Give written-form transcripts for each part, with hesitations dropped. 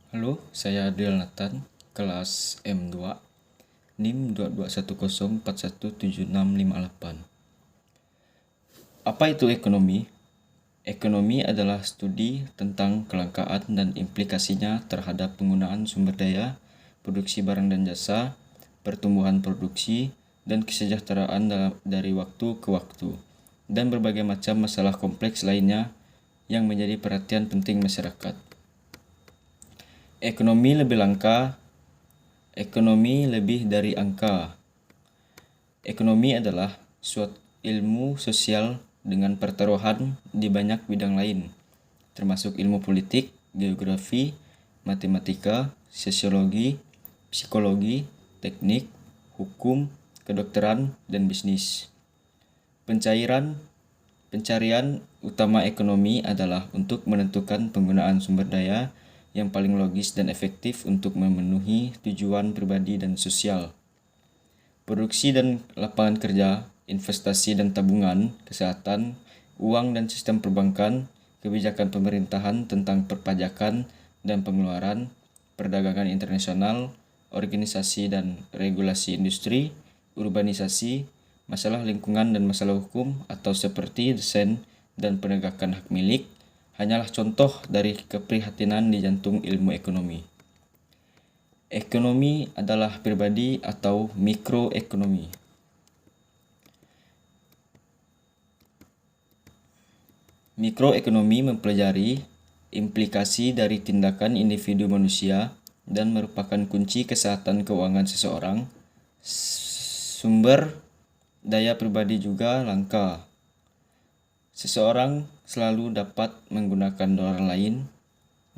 Halo, saya Adriel Nathan, kelas M2, NIM 2210417658. Apa itu ekonomi? Ekonomi adalah studi tentang kelangkaan dan implikasinya terhadap penggunaan sumber daya, produksi barang dan jasa, pertumbuhan produksi, dan kesejahteraan dari waktu ke waktu, dan berbagai macam masalah kompleks lainnya yang menjadi perhatian penting masyarakat. Ekonomi lebih langka. Ekonomi lebih dari angka. Ekonomi adalah suatu ilmu sosial dengan pertaruhan di banyak bidang lain, termasuk ilmu politik, geografi, matematika, sosiologi, psikologi, teknik, hukum, kedokteran, dan bisnis. Pencarian utama ekonomi adalah untuk menentukan penggunaan sumber daya yang paling logis dan efektif untuk memenuhi tujuan pribadi dan sosial. Produksi dan lapangan kerja, investasi dan tabungan, kesehatan, uang dan sistem perbankan, kebijakan pemerintahan tentang perpajakan dan pengeluaran, perdagangan internasional, organisasi dan regulasi industri, urbanisasi, masalah lingkungan dan masalah hukum atau seperti desain dan penegakan hak milik, hanyalah contoh dari keprihatinan di jantung ilmu ekonomi. Ekonomi adalah pribadi atau mikroekonomi. Mikroekonomi mempelajari implikasi dari tindakan individu manusia dan merupakan kunci kesehatan keuangan seseorang. Sumber daya pribadi juga langka. Seseorang selalu dapat menggunakan dolar lain,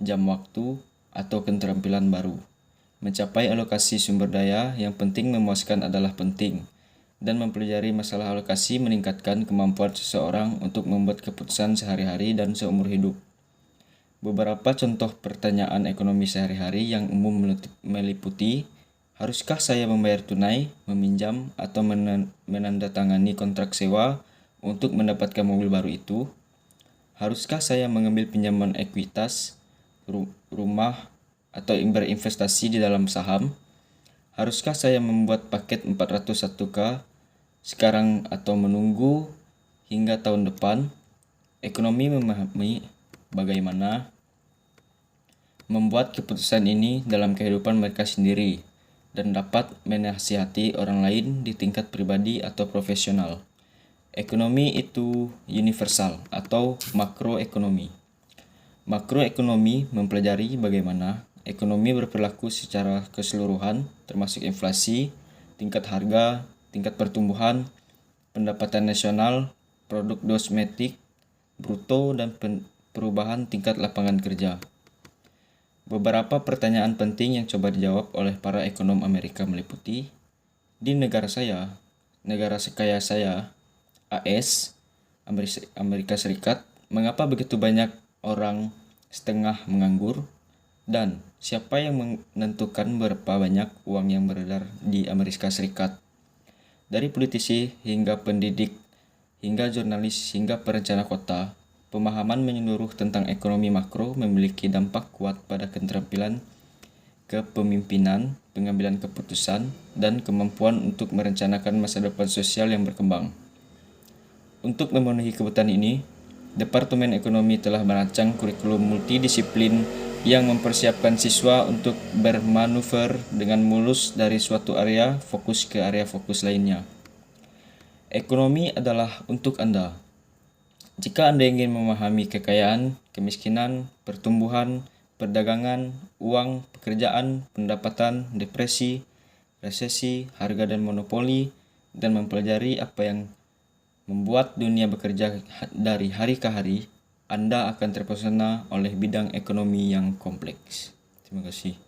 jam waktu, atau keterampilan baru. Mencapai alokasi sumber daya yang penting memuaskan adalah penting, dan mempelajari masalah alokasi meningkatkan kemampuan seseorang untuk membuat keputusan sehari-hari dan seumur hidup. Beberapa contoh pertanyaan ekonomi sehari-hari yang umum meliputi, haruskah saya membayar tunai, meminjam, atau menandatangani kontrak sewa untuk mendapatkan mobil baru itu? Haruskah saya mengambil pinjaman ekuitas, rumah, atau berinvestasi di dalam saham? Haruskah saya membuat paket 401k sekarang atau menunggu hingga tahun depan? Ekonomi memahami bagaimana membuat keputusan ini dalam kehidupan mereka sendiri dan dapat menasihati orang lain di tingkat pribadi atau profesional. Ekonomi itu universal atau makroekonomi. Makroekonomi mempelajari bagaimana ekonomi berperilaku secara keseluruhan, termasuk inflasi, tingkat harga, tingkat pertumbuhan, pendapatan nasional, produk domestik bruto, dan perubahan tingkat lapangan kerja. Beberapa pertanyaan penting yang coba dijawab oleh para ekonom Amerika meliputi, di negara saya, negara sekaya saya, AS, Amerika Serikat, mengapa begitu banyak orang setengah menganggur? Dan siapa yang menentukan berapa banyak uang yang beredar di Amerika Serikat? Dari politisi hingga pendidik, hingga jurnalis, hingga perencana kota, pemahaman menyeluruh tentang ekonomi makro memiliki dampak kuat pada keterampilan kepemimpinan, pengambilan keputusan, dan kemampuan untuk merencanakan masa depan sosial yang berkembang. Untuk memenuhi kebutuhan ini, Departemen Ekonomi telah merancang kurikulum multidisiplin yang mempersiapkan siswa untuk bermanuver dengan mulus dari suatu area fokus ke area fokus lainnya. Ekonomi adalah untuk Anda. Jika Anda ingin memahami kekayaan, kemiskinan, pertumbuhan, perdagangan, uang, pekerjaan, pendapatan, depresi, resesi, harga dan monopoli, dan mempelajari apa yang membuat dunia bekerja dari hari ke hari, Anda akan terpesona oleh bidang ekonomi yang kompleks. Terima kasih.